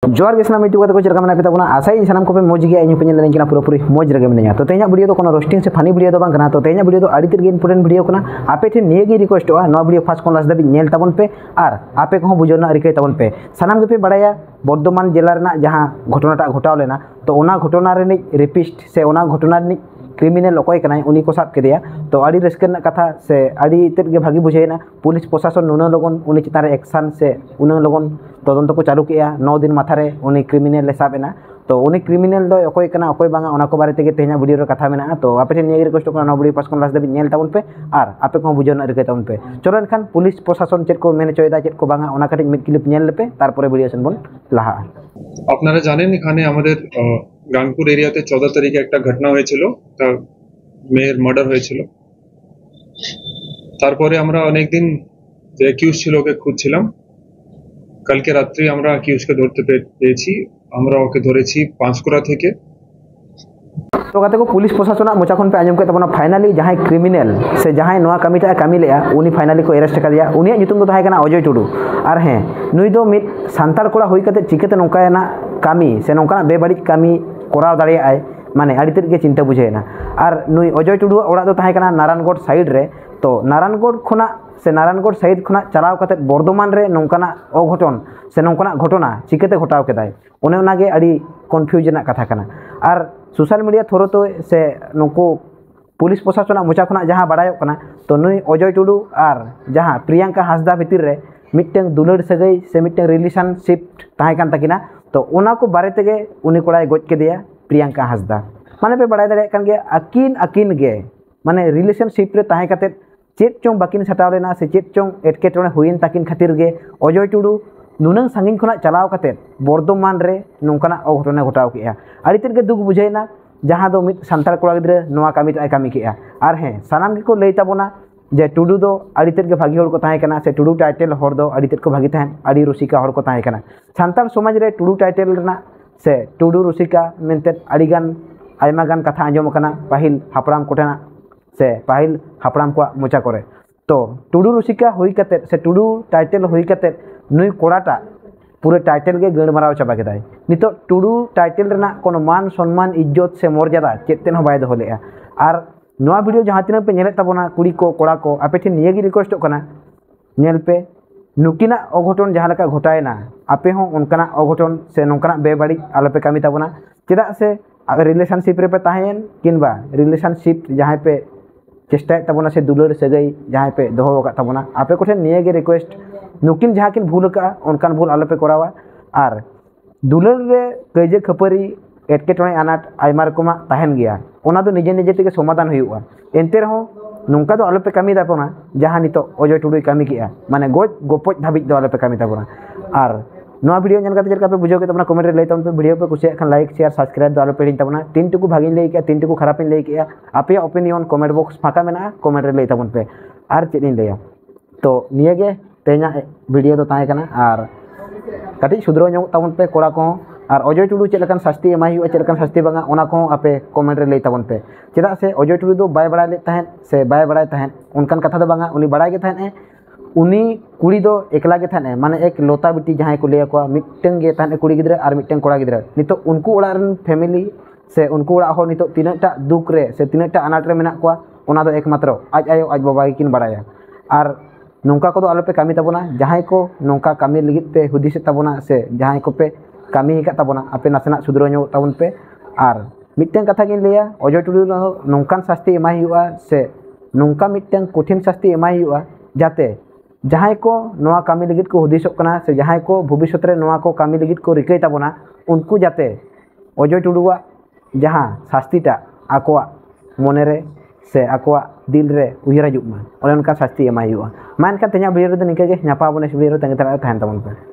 जोर के सामने यूट्यूब को चलका मेना पेता आशा सामान को पे मौज गया इन पे लेना पूरी मौज रगे मिना तो तेज वीडियो तो रोस्टिंग से फानी वीडियो तो बांग तो तेज वीडियो तो आड़ी तेज इंपोर्टेंट वीडियो आपे ठेन निये रिक्वेस्ट ना वीडियो फास्ट को लास्ट धाबी तबन पे और आपे को बुझना रिकाय तबन पे सानाम के बड़ा बर्धमान जिला जहाँ घटनाटा घटाव लेना तो घटना रेपिस्ट से घटना क्रिमिनल अकय कनाय उनी को साब केदेया तो आड़ी रस्कना कथा से आड़ी तेज के भागी बुझेना पुलिस प्रशासन नुना लगन उनी चितान एक्शन से उना लगन तदंत को चालू किया 9 दिन माथारे उनी क्रिमिनल ले साबेना तो उनी क्रिमिनल दो अकय कना अकय बांगा ओना को बारे तेगे तेहना वीडियो रे कथा मेना तो आपे ठेन निये रिक्वेस्ट करना वीडियो पास कोन लास्ट दाबी नेल ताबन पे और आपे को बुझना रिकाय ताबन पे चलो एनखान पुलिस प्रशासन चेक को मेने चोयदा चेक को बांगा ओना काटिज मिड क्लिप नेल लेपे तारपरे वीडियो सेन बन लाहा আপনারা জানেন এখানে আমাদের গাংপুর এরিয়াতে 14 তারিখে একটা ঘটনা হয়েছিল তা মেয়ের মার্ডার হয়েছিল তারপরে আমরা অনেক দিন যে অ্যাকিউজ ছিল ওকে খুঁজছিলাম কালকে রাত্রি আমরা অ্যাকিউজকে ধরতে পেরেছি আমরা ওকে ধরেছি পাঁচকুড়া থেকে तो कहते को पुलिस प्रशासन मोचा खन पे आजम के तबना फाइनली जहां क्रिमिनल से जहां नवा कमिटा कमी लेया उनी फाइनली को अरेस्ट कर दिया उनी नितुम दो थाहे कना अजय टुडू और हें नुई दो मिट सांतार कोड़ा होई कते चिकेते नोकायना कमी से नोका बेबाड़ी कमी कराव दाड़िया आय माने आड़ी तेज के चिंता बुझेना और नुई अजय टुडू ओड़ा दो थाहे कना नारायणगढ़ साइड रे तो नारायणगढ़ खुना से नारायणगढ़ साइड खुना चलाव कते बर्धमान रे नोकाना अघटन से नोकाना घटना चिकेते घटाव केदाय उने उनागे आड़ी कन्फ्यूजन कथा कना और सोशल मीडिया थ्रो तो से नुकु पुलिस प्रशासन मोचा खुना जहाँ बड़ाय तो नुई अजय टुडू और जहाँ प्रियंका हांसदा भितर रे मिट्टन दुलड़ सगई से मिट्टन रिलेशनशिप ताहेकान तकिना तो उना को बारे तेगे उनी कोड़ाय गज केदेया प्रियंका हांसदा माने पे बड़ाय दाड़े कान गे अकिन गे माने रिलेशनशिप रे ताहे काते चेत चों बाकिन सटाव लेना से चेत चों एटकेटोणे हुइन ताकिन खातिर गे अजय टुडू नुनंग सांगिन खुना चलाव कते बर्धमान रे नोंकाना अघटना घटाव केया आड़ी तेज के दुख बुझेना जहाँ दो मिट सांतार कोड़ा गिद्रे नोआ कामिटा कामी केया और हें सानाम के को लई ताबोना जे टुडू दो आड़ी तेज के भागी होड़ को ताहे कना से टुडू टाइटल होड़ दो आड़ी तेज को भागी ताहेन आड़ी रुसिका होड़ को ताहे कना सांतार समाज रे टुडू टाइटल रेना से टुडू रुसिका मेनते आड़ी गान आयमा गान कथा आंजम कना पाहिल हापराम कोटेना से पाहिल हापराम को मोचा करे तो टुडू रुसिका हुई कते से टुडू टाइटल हुई कते नुई कोड़ाटा पूरे टाइटल के गण माराव चाबा केदाय नितो टुडू टाइटल रेना कोनो मान सम्मान इज्जत से मर्यादा चेतन हो बाय दोलेया और नोआ वीडियो जहाँ तीन पे नेले ताबोना कुड़ी को कोड़ा को आपे ठेन निये गी रिक्वेस्ट कना नेल पे नुकिना अघटन जहाँ लेका घटायना आपे हो उनकाना अघटन से नोंकाना बेबाड़ी आलोपे कामी ताबोना चेदा से रिलेशनशिप रे पे ताहेन किनबा रिलेशनशिप जहाँ पे चेष्टा ताबोना से दुलड़ सगई जहाँ पे दोहो का ताबोना आपे को ठेन निये गी रिक्वेस्ट नुकिन जहाँ किन भूल का उनकान भूल आलोपे करावा और दुलड़ रे कइजे खपरी एटकेटोणे आनाट आयमा रकमा ताहेन गया ओना दो निजे निजे तेगे समाधान हुआ एनते रहो नोंका दो आलोपे कामी ताबोना जहाँ नितो अजय टुडू कामी किया माने गज गोपज धाबिज दो आलोपे कामी ताबोना और नोआ वीडियो नेल काते चेका पे बुझो के तबना कमेंट रे लई तबन पे वीडियो पे कुछ खान लाइक शेयर सब्सक्राइब दो आलोपे तबना तीन टुकु भागी लई के तीन टुकु खराब लई के आपे ओपिनियन कमेंट बॉक्स फाका मेना कमेंट रे लई तबन पे और चेदिन लैया तो निये गे तेना वीडियो तो ताहे कना और कटी सुधरो ᱧᱚᱜ ताबन पे कोड़ा को और अजय टुडू चेलकान शास्ति एमाई हुआ चेलकान शास्ति बांगा ओना को आपे कमेंट रे लई ताबन पे चेदा से अजय टुडू दो बाय बड़ा ले ताहेन से बाय बड़ा ताहेन उनकान कथा दो बांगा उनी बड़ा गे ताहेन उनी कुड़ी दो एकला गे ताहेन माने एक लोता बिटी जहां को ले को मिटन गे ताहेन कुड़ी गिद्रा और मिटन कोड़ा गिद्रा नितो उनको ओड़ा रन फैमिली से उनको ओड़ा हो नितो तिनटा दुख रे से तिनटा अनाट रे मेना को ओना दो एकमात्र आज आयो आज बाबा किन बड़ाया और नौका को आलोपे कामी ताबोना जहाँ को नौका कामी लगित पे हुदिस ताबोना से जहाँ को पे कामी का ताबोना आपे नासेना सुधरो ᱧᱚᱜ ताबन पे और मिटन कथा गिन लिया अजय टुडू नौकान शास्ति एमाई हुआ से नौका मिटन कठिन शास्ति एमाई हुआ जाते जहाँ को नोआ कामी लगित को हुदिसोग कना से जहाँ को भविष्य रे नोआ को कामी लगित को रिकाय ताबोना उनको जाते अजय टुडूआ जहाँ शास्तिटा आकोआ मने रे से आकोआ दिल रे उयहर हजुमा ओने उनका शास्ति एमाई हुआ मान का तेना वीडियो रे निके गे ᱧᱟᱯᱟ बने वीडियो रे तंगे ताहन ताबन पे।